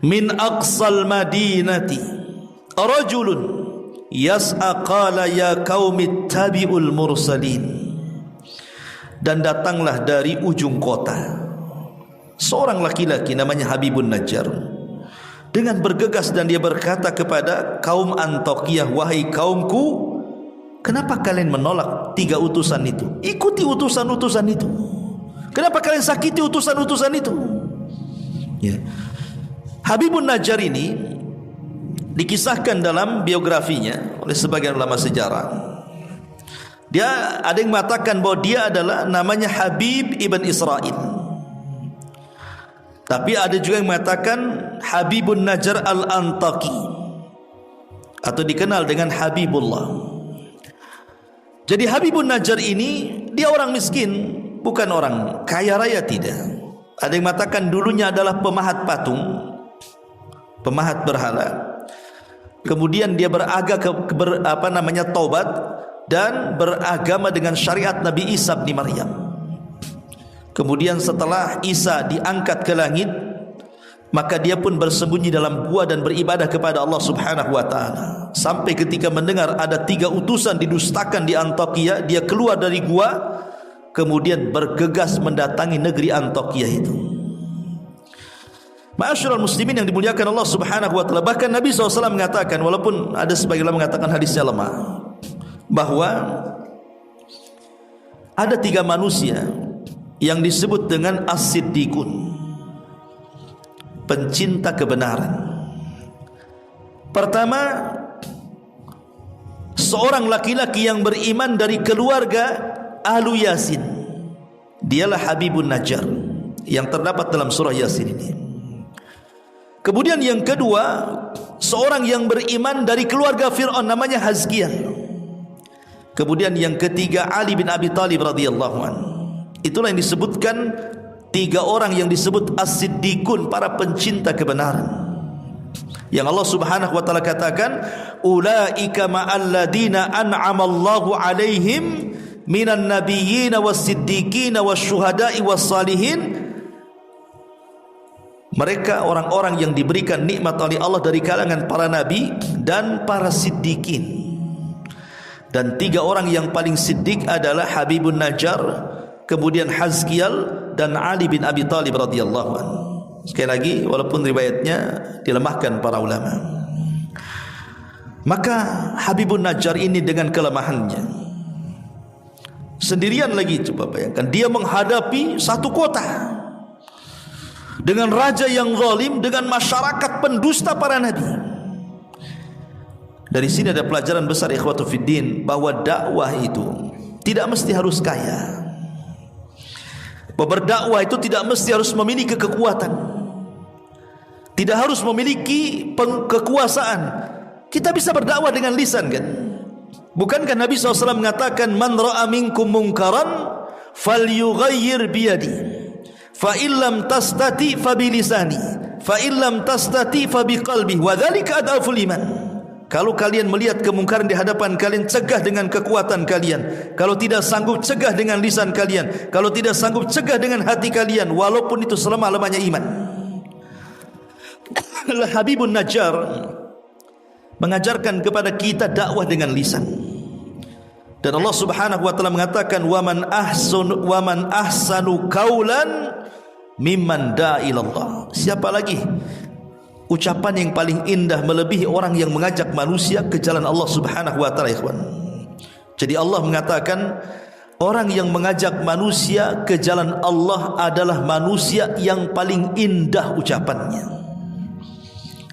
min aqsal madinati rajulun yas'a qala ya qaumi tabi'ul mursalin. Dan datanglah dari ujung kota seorang laki-laki namanya Habibun Najjar dengan bergegas dan dia berkata kepada kaum Antiokhia, wahai kaumku, kenapa kalian menolak 3 utusan itu? Ikuti utusan-utusan itu. Kenapa kalian sakiti utusan-utusan itu? Ya. Habibun Najjar ini dikisahkan dalam biografinya oleh sebagian ulama sejarah. Dia ada yang mengatakan bahwa dia adalah namanya Habib ibn Israel. Tapi ada juga yang mengatakan Habibun Najjar al-Antaki atau dikenal dengan Habibullah. Jadi Habibun Najjar ini dia orang miskin, bukan orang kaya raya, tidak. Ada yang mengatakan dulunya adalah pemahat patung, pemahat berhala. Kemudian dia taubat dan beragama dengan syariat Nabi Isa bin Maryam. Kemudian setelah Isa diangkat ke langit, maka dia pun bersembunyi dalam gua dan beribadah kepada Allah Subhanahu wa taala. Sampai ketika mendengar ada 3 utusan didustakan di Antiokhia, dia keluar dari gua, kemudian bergegas mendatangi negeri Antiokhia itu. Ma'asyiral muslimin yang dimuliakan Allah Subhanahu wa taala, bahkan Nabi SAW mengatakan, walaupun ada sebagian ulama mengatakan hadisnya lemah, bahwa ada 3 manusia yang disebut dengan as-siddiqun, pencinta kebenaran. Pertama, seorang laki-laki yang beriman dari keluarga Ahlu Yasin. Dialah Habibun Najjar yang terdapat dalam surah Yasin ini. Kemudian yang kedua, seorang yang beriman dari keluarga Fir'aun namanya Hazkiah. Kemudian yang ketiga, Ali bin Abi Thalib radhiyallahu anhu. Itulah yang disebutkan 3 orang yang disebut as-siddiqun, para pencinta kebenaran. Yang Allah Subhanahu wa taala katakan, ulaika ma'alladina an'amallahu 'alaihim minan nabiyyin was-siddiqin wasyuhada'i was-salihin. Mereka orang-orang yang diberikan nikmat oleh Allah dari kalangan para nabi dan para siddiqin. Dan 3 orang yang paling siddiq adalah Habibun Najjar, kemudian Hazkial dan Ali bin Abi Thalib radhiyallahu anhu. Sekali lagi, walaupun riwayatnya dilemahkan para ulama. Maka Habibun Najjar ini dengan kelemahannya, sendirian lagi, coba bayangkan, dia menghadapi satu kota dengan raja yang zalim, dengan masyarakat pendusta para nabi. Dari sini ada pelajaran besar ikhwatu fiddin, bahwa dakwah itu tidak mesti harus kaya. Berdakwah itu tidak mesti harus memiliki kekuatan, tidak harus memiliki kekuasaan. Kita bisa berdakwah dengan lisan, kan? Bukankah Nabi SAW mengatakan, man ra'a minkum munkaran falyughayyir biyadi, fa illam tastati fa bilisani, fa illam tastati fa biqalbi, wa dzalika adaful iman. Kalau kalian melihat kemungkaran di hadapan kalian, cegah dengan kekuatan kalian. Kalau tidak sanggup, cegah dengan lisan kalian. Kalau tidak sanggup, cegah dengan hati kalian, walaupun itu selemah-lemahnya iman. Habibun Najjar mengajarkan kepada kita dakwah dengan lisan. Dan Allah Subhanahu wa taala mengatakan, waman ahsanu qaulan mimman da'a ilallah. Siapa lagi ucapan yang paling indah melebihi orang yang mengajak manusia ke jalan Allah Subhanahu wa taala, ikhwan. Jadi Allah mengatakan, orang yang mengajak manusia ke jalan Allah adalah manusia yang paling indah ucapannya.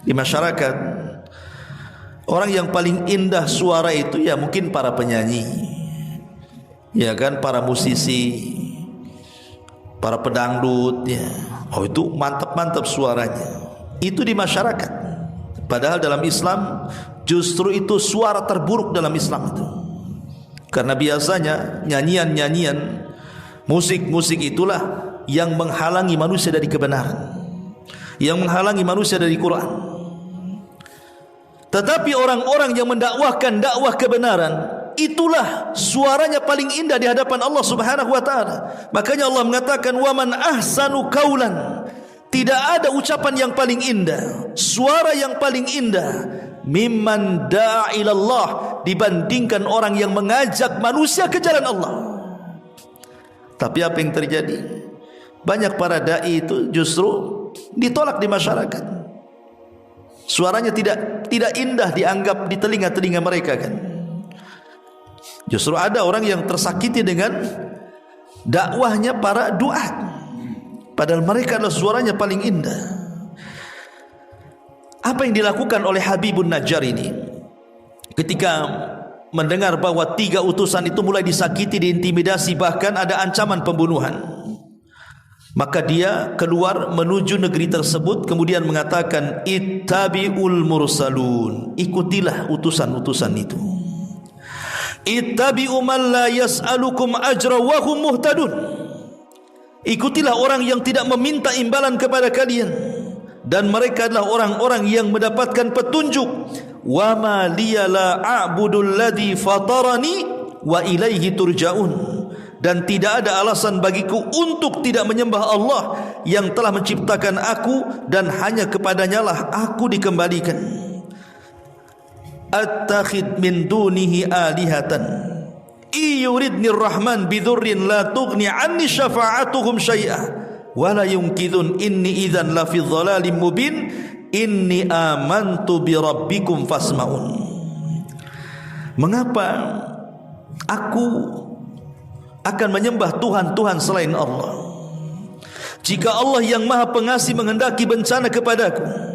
Di masyarakat Orang yang paling indah suara itu ya mungkin para penyanyi, ya kan, para musisi, para pedangdut, ya. Oh itu mantap-mantap suaranya. Itu di masyarakat. Padahal dalam Islam justru itu suara terburuk dalam Islam itu. Karena biasanya nyanyian-nyanyian, musik-musik itulah yang menghalangi manusia dari kebenaran, yang menghalangi manusia dari Quran. Tetapi orang-orang yang mendakwahkan dakwah kebenaran, itulah suaranya paling indah di hadapan Allah Subhanahu wa taala. Makanya Allah mengatakan, "Wa man ahsanu qaulan." Tidak ada ucapan yang paling indah, suara yang paling indah mimman da'a ilallah, dibandingkan orang yang mengajak manusia ke jalan Allah. Tapi apa yang terjadi? Banyak para dai itu justru ditolak di masyarakat. Suaranya tidak indah dianggap di telinga-telinga mereka kan. Justru ada orang yang tersakiti dengan dakwahnya para duat, padahal mereka adalah suaranya paling indah. Apa yang dilakukan oleh Habibun Najjar ini ketika mendengar bahwa 3 utusan itu mulai disakiti, diintimidasi, bahkan ada ancaman pembunuhan, maka dia keluar menuju negeri tersebut, kemudian mengatakan, ittabi'ul mursalun, ikutilah utusan-utusan itu. Ittabi'u man la yas'alukum ajra wa hum muhtadun, ikutilah orang yang tidak meminta imbalan kepada kalian, dan mereka adalah orang-orang yang mendapatkan petunjuk. Wa ma liya la a'budul ladzi fatarani wa ilaihi turja'un, dan tidak ada alasan bagiku untuk tidak menyembah Allah yang telah menciptakan aku, dan hanya kepadanya lah aku dikembalikan. Attakhid min dunihi alihatan iyuridni rahman bidurrin la tughni anni syafa'atuhum syai'a wa la yumkidun inni idzan la fi dhalalim mubin inni amantu bi rabbikum fasma'un. Mengapa aku akan menyembah Tuhan-Tuhan selain Allah, jika Allah yang Maha Pengasih menghendaki bencana kepadaku?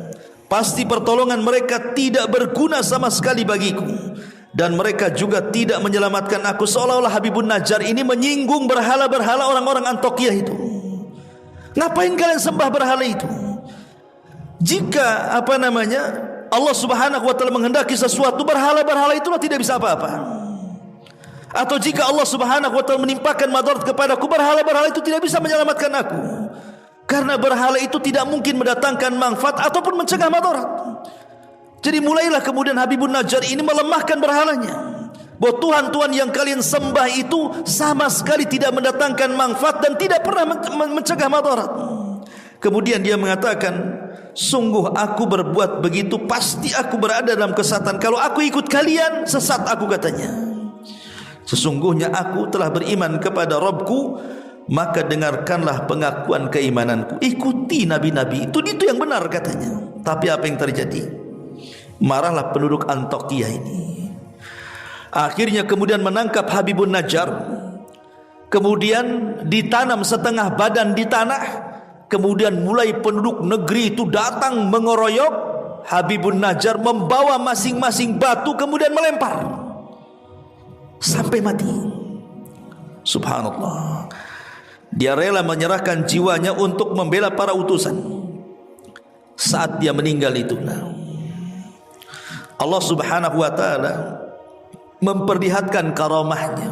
Pasti pertolongan mereka tidak berguna sama sekali bagiku, dan mereka juga tidak menyelamatkan aku. Seolah-olah Habibun Najjar ini menyinggung berhala-berhala orang-orang Antioquia itu. Ngapain kalian sembah berhala itu? Jika Allah Subhanahu wa taala menghendaki sesuatu, berhala-berhala itulah tidak bisa apa-apa. Atau jika Allah Subhanahu wa taala menimpakan madarat kepadaku, berhala-berhala itu tidak bisa menyelamatkan aku. Karena berhala itu tidak mungkin mendatangkan manfaat ataupun mencegah madarat. Jadi mulailah kemudian Habibun Najjar ini melemahkan berhalanya, bahwa Tuhan-Tuhan yang kalian sembah itu sama sekali tidak mendatangkan manfaat dan tidak pernah mencegah madarat. Kemudian dia mengatakan, sungguh aku berbuat begitu pasti aku berada dalam kesesatan. Kalau aku ikut kalian, sesat aku, katanya. Sesungguhnya aku telah beriman kepada Rabbku, maka dengarkanlah pengakuan keimananku, ikuti nabi-nabi itu yang benar, katanya. Tapi apa yang terjadi? Marahlah penduduk Antioquia ini. Akhirnya kemudian menangkap Habibun Najjar, kemudian ditanam setengah badan di tanah. Kemudian mulai penduduk negeri itu datang mengeroyok Habibun Najjar, membawa masing-masing batu kemudian melempar sampai mati. Subhanallah. Dia rela menyerahkan jiwanya untuk membela para utusan. Saat dia meninggal itu, Allah Subhanahu wa taala memperlihatkan karamahnya,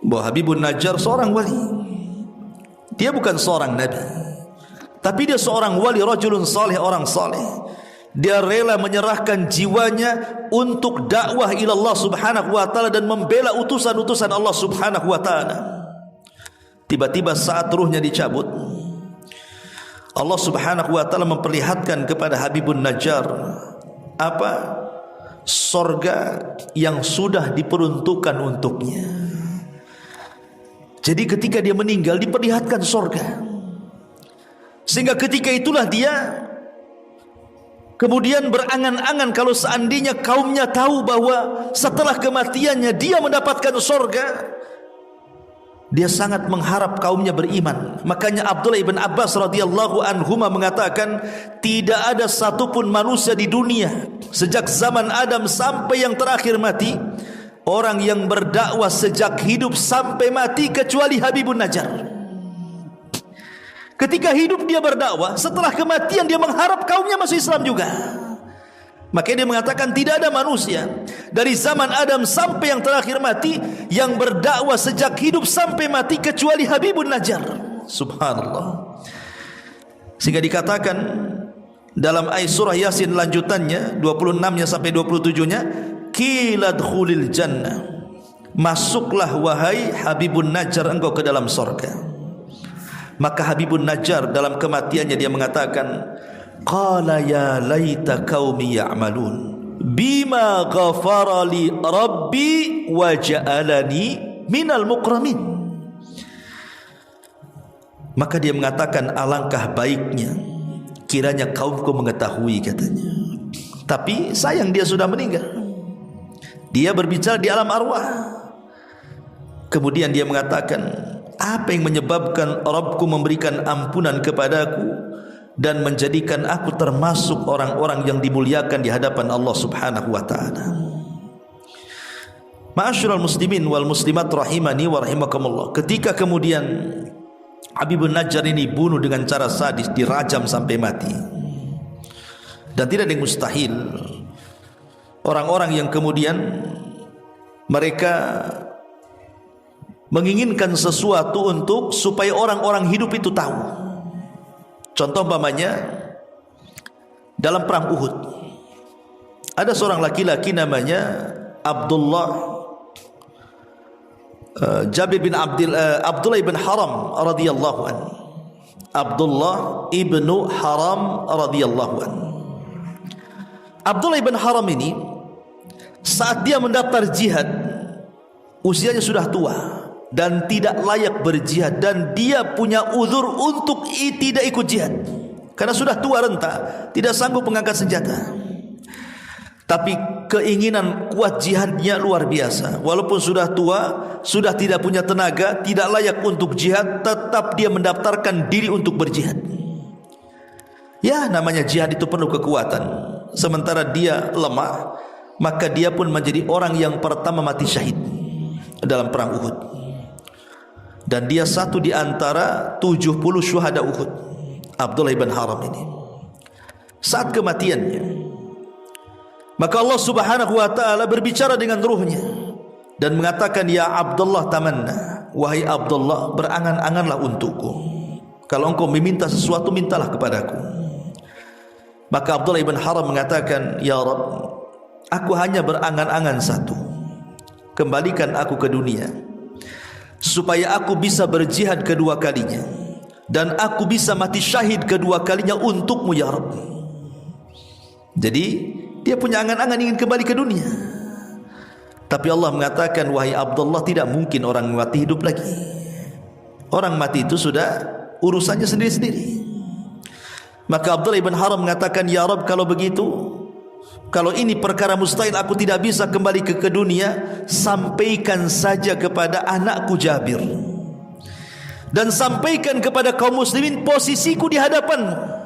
bahwa Habibun Najjar seorang wali. Dia bukan seorang nabi, tapi dia seorang wali, rajulun saleh, orang saleh. Dia rela menyerahkan jiwanya untuk dakwah ila Allah Subhanahu wa taala dan membela utusan-utusan Allah Subhanahu wa taala. Tiba-tiba saat ruhnya dicabut, Allah Subhanahu wa taala memperlihatkan kepada Habibun Najjar sorga yang sudah diperuntukkan untuknya. Jadi ketika dia meninggal diperlihatkan sorga, sehingga ketika itulah dia kemudian berangan-angan kalau seandainya kaumnya tahu bahwa setelah kematiannya dia mendapatkan sorga, dia sangat mengharap kaumnya beriman. Makanya Abdullah ibn Abbas radhiyallahu anhuma mengatakan, tidak ada satupun manusia di dunia sejak zaman Adam sampai yang terakhir mati, orang yang berdakwah sejak hidup sampai mati kecuali Habibun Najjar. Ketika hidup dia berdakwah, setelah kematian dia mengharap kaumnya masuk Islam juga. Makanya dia mengatakan tidak ada manusia dari zaman Adam sampai yang terakhir mati yang berdakwah sejak hidup sampai mati kecuali Habibun Najjar. Subhanallah. Sehingga dikatakan dalam ayat surah Yasin lanjutannya 26-nya sampai 27-nya, qila dkhulil jannah, masuklah wahai Habibun Najjar engkau ke dalam surga. Maka Habibun Najjar dalam kematiannya dia mengatakan, qala ya laita qaumi ya'malun bima ghafara li rabbi wa ja'alani minal mukramin. Maka dia mengatakan, alangkah baiknya kiranya kaumku mengetahui, katanya. Tapi sayang dia sudah meninggal. Dia berbicara di alam arwah. Kemudian dia mengatakan, apa yang menyebabkan Rabbku memberikan ampunan kepadaku dan menjadikan aku termasuk orang-orang yang dimuliakan di hadapan Allah Subhanahu wa taala. Ma'asyiral muslimin wal muslimat rahimani wa rahimakumullah. Ketika kemudian Habibun Najjar ini bunuh dengan cara sadis, dirajam sampai mati. Dan tidak ada yang mustahil orang-orang yang kemudian mereka menginginkan sesuatu untuk supaya orang-orang hidup itu tahu. Contoh umpamanya dalam perang Uhud, ada seorang laki-laki namanya Abdullah Abdullah ibn Haram radhiyallahu anhu. Abdullah ibnu Haram radhiyallahu anhu. Abdullah ibn Haram ini saat dia mendaftar jihad, usianya sudah tua dan tidak layak berjihad, dan dia punya uzur untuk tidak ikut jihad karena sudah tua renta, tidak sanggup mengangkat senjata. Tapi keinginan kuat jihadnya luar biasa. Walaupun sudah tua, sudah tidak punya tenaga, tidak layak untuk jihad, tetap dia mendaftarkan diri untuk berjihad. Ya, namanya jihad itu perlu kekuatan. Sementara dia lemah, maka dia pun menjadi orang yang pertama mati syahid dalam perang Uhud. Dan dia satu di antara 70 syuhada Uhud, Abdullah ibn Haram ini. Saat kematiannya, maka Allah Subhanahu wa taala berbicara dengan ruhnya dan mengatakan, ya Abdullah tamanna, wahai Abdullah, berangan-anganlah untukku. Kalau engkau meminta sesuatu, mintalah kepadaku. Maka Abdullah ibn Haram mengatakan, ya Rabb, aku hanya berangan-angan satu, kembalikan aku ke dunia supaya aku bisa berjihad kedua kalinya dan aku bisa mati syahid kedua kalinya untukmu ya Rabb. Jadi dia punya angan-angan ingin kembali ke dunia. Tapi Allah mengatakan, wahai Abdullah, tidak mungkin orang mati hidup lagi. Orang mati itu sudah urusannya sendiri-sendiri. Maka Abdullah ibn Haram mengatakan, ya Rabb, kalau begitu, kalau ini perkara mustahil, aku tidak bisa kembali ke dunia, sampaikan saja kepada anakku Jabir dan sampaikan kepada kaum muslimin posisiku di hadapanmu.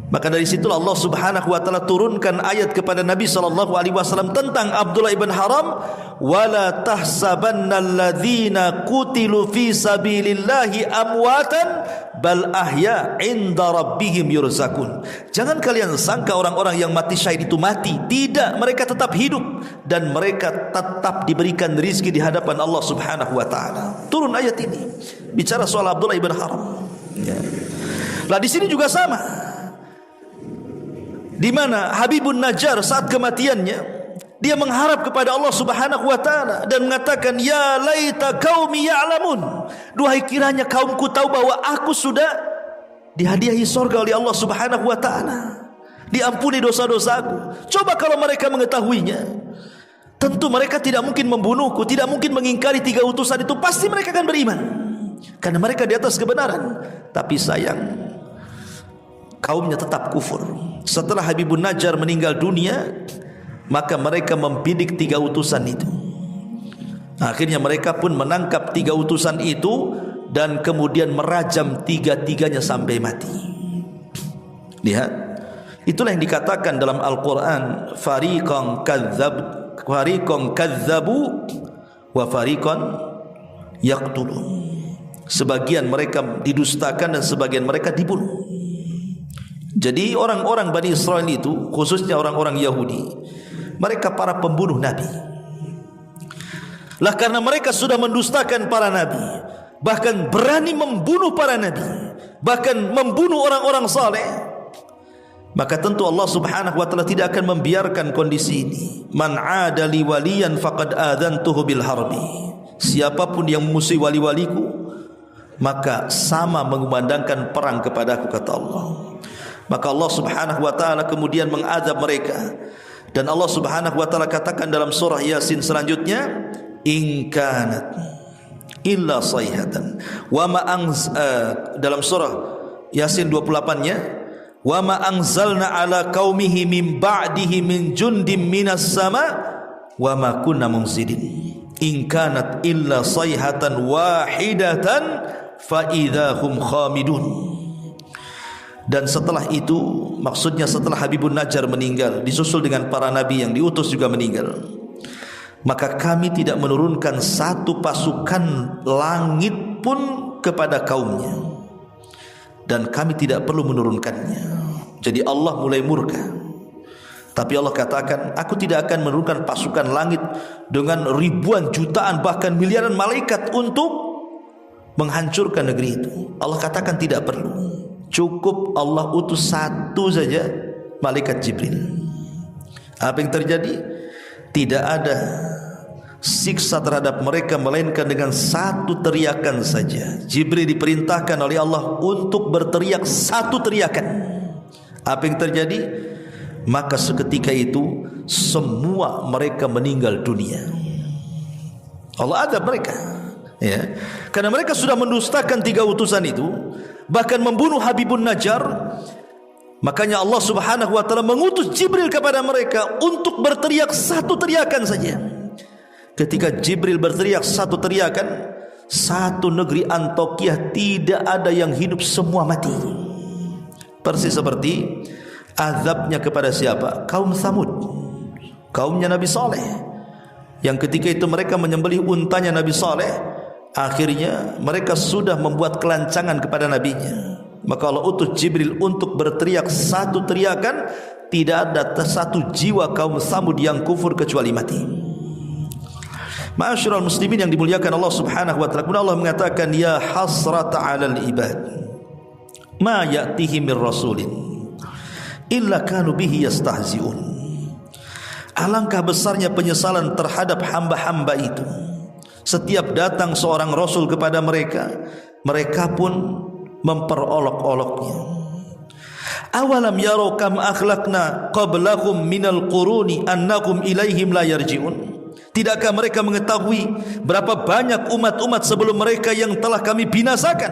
Maka dari situlah Allah Subhanahu wa taala turunkan ayat kepada Nabi sallallahu alaihi wasallam tentang Abdullah ibn Haram, wala tahsabannal ladzina qutilu fi sabilillahi amwatan bal ahya 'inda rabbihim yurzakun. Jangan kalian sangka orang-orang yang mati syahid itu mati. Tidak, mereka tetap hidup dan mereka tetap diberikan rezeki di hadapan Allah Subhanahu wa taala. Turun ayat ini bicara soal Abdullah ibn Haram. Ya. Lah di sini juga sama. Di mana Habibun Najjar saat kematiannya dia mengharap kepada Allah Subhanahu wa taala dan mengatakan, ya laita qaumi ya'lamun, duhai kiranya kaumku tahu bahwa aku sudah dihadiahi surga oleh Allah Subhanahu wa taala, diampuni dosa-dosaku. Coba kalau mereka mengetahuinya, tentu mereka tidak mungkin membunuhku, tidak mungkin mengingkari 3 utusan itu, pasti mereka akan beriman karena mereka di atas kebenaran. Tapi sayang, kaumnya tetap kufur. Setelah Habibun Najjar meninggal dunia, maka mereka membidik 3 utusan itu. Akhirnya mereka pun menangkap 3 utusan itu dan kemudian merajam 3-3-nya sampai mati. Lihat, Itulah yang dikatakan dalam Al-Quran, fariqan kadzabu wa fariqan yaqtulun. Sebagian mereka didustakan dan sebagian mereka dibunuh. Jadi orang-orang Bani Israel itu, khususnya orang-orang Yahudi, mereka para pembunuh Nabi. Lah karena mereka sudah mendustakan para Nabi, bahkan berani membunuh para Nabi, bahkan membunuh orang-orang saleh, maka tentu Allah Subhanahu wa taala tidak akan membiarkan kondisi ini. Man 'ada li waliyan faqad adzantuhu bil harbi. Siapapun yang memusuhi wali-waliku, maka sama mengumandangkan perang kepadaku, kata Allah. Maka Allah Subhanahu wa taala kemudian mengazab mereka. Dan Allah Subhanahu wa taala katakan dalam surah Yasin selanjutnya, in kanat illa sayhatan wa ma dalam surah Yasin 28-nya, wa ma anzalna ala qaumihi min ba'dihi min jundim minas sama wa ma kunna munzilin in kanat illa sayhatan wahidatan fa idahum khamidun. Dan setelah itu, maksudnya setelah Habibun Najjar meninggal, disusul dengan para nabi yang diutus juga meninggal, maka kami tidak menurunkan satu pasukan langit pun kepada kaumnya, dan kami tidak perlu menurunkannya. Jadi Allah mulai murka. Tapi Allah katakan, aku tidak akan menurunkan pasukan langit dengan ribuan, jutaan, bahkan miliaran malaikat untuk menghancurkan negeri itu. Allah katakan tidak perlu. Cukup Allah utus satu saja, malaikat Jibril. Apa yang terjadi? Tidak ada siksa terhadap mereka melainkan dengan satu teriakan saja. Jibril diperintahkan oleh Allah untuk berteriak satu teriakan. Apa yang terjadi? Maka seketika itu semua mereka meninggal dunia. Allah azab mereka, ya, karena mereka sudah mendustakan 3 utusan itu, bahkan membunuh Habibun Najjar. Makanya Allah Subhanahu wa taala mengutus Jibril kepada mereka untuk berteriak satu teriakan saja. Ketika Jibril berteriak satu teriakan, satu negeri Antokiah tidak ada yang hidup, semua mati. Persis seperti azabnya kepada siapa? Kaum Tsamud, kaumnya Nabi Saleh, yang ketika itu mereka menyembelih untanya Nabi Saleh. Akhirnya mereka sudah membuat kelancangan kepada nabinya. Maka Allah utus Jibril untuk berteriak satu teriakan. Tidak ada satu jiwa kaum Tsamud yang kufur kecuali mati. Ma'asyiral muslimin yang dimuliakan Allah Subhanahu wa taala, Allah mengatakan, ya hasrata 'alal ibad ma ya'tihim mir rasulin illa kanu bihi yastahzi'un. Alangkah besarnya penyesalan terhadap hamba-hamba itu. Setiap datang seorang rasul kepada mereka, mereka pun memperolok-oloknya. Awalam yarau kam akhlaqna qablahum minal quruni annahum ilaihim la yarji'un. Tidakkah mereka mengetahui berapa banyak umat-umat sebelum mereka yang telah kami binasakan?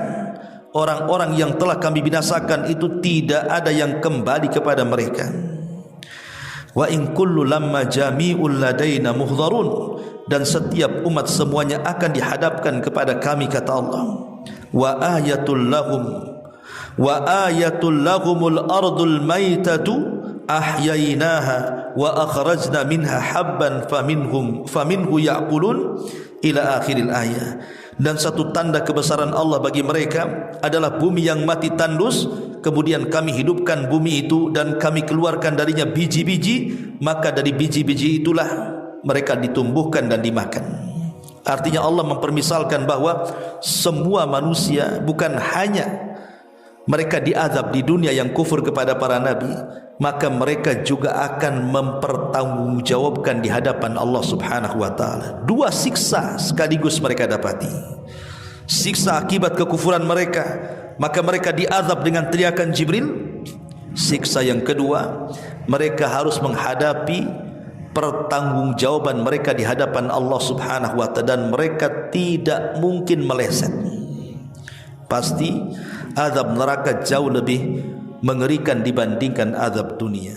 Orang-orang yang telah kami binasakan itu tidak ada yang kembali kepada mereka. Wa in kullu lamma jami'ul ladaina muhdharun. Dan setiap umat semuanya akan dihadapkan kepada kami, kata Allah. Wa ayatul lahumul ardul maitatu ahyainaha wa akhrajna minha habban faminhu ya'kulun ila akhiril ayah. Dan satu tanda kebesaran Allah bagi mereka adalah bumi yang mati tandus, kemudian kami hidupkan bumi itu dan kami keluarkan darinya biji-biji, maka dari biji-biji itulah mereka ditumbuhkan dan dimakan. Artinya Allah mempermisalkan bahwa semua manusia, bukan hanya mereka diazab di dunia yang kufur kepada para nabi, maka mereka juga akan mempertanggungjawabkan di hadapan Allah Subhanahu wa taala. 2 siksa sekaligus mereka dapati. Siksa akibat kekufuran mereka, maka mereka diazab dengan teriakan Jibril. Siksa yang kedua, mereka harus menghadapi pertanggungjawaban mereka di hadapan Allah Subhanahu wa taala, dan mereka tidak mungkin meleset. Pasti azab neraka jauh lebih mengerikan dibandingkan azab dunia.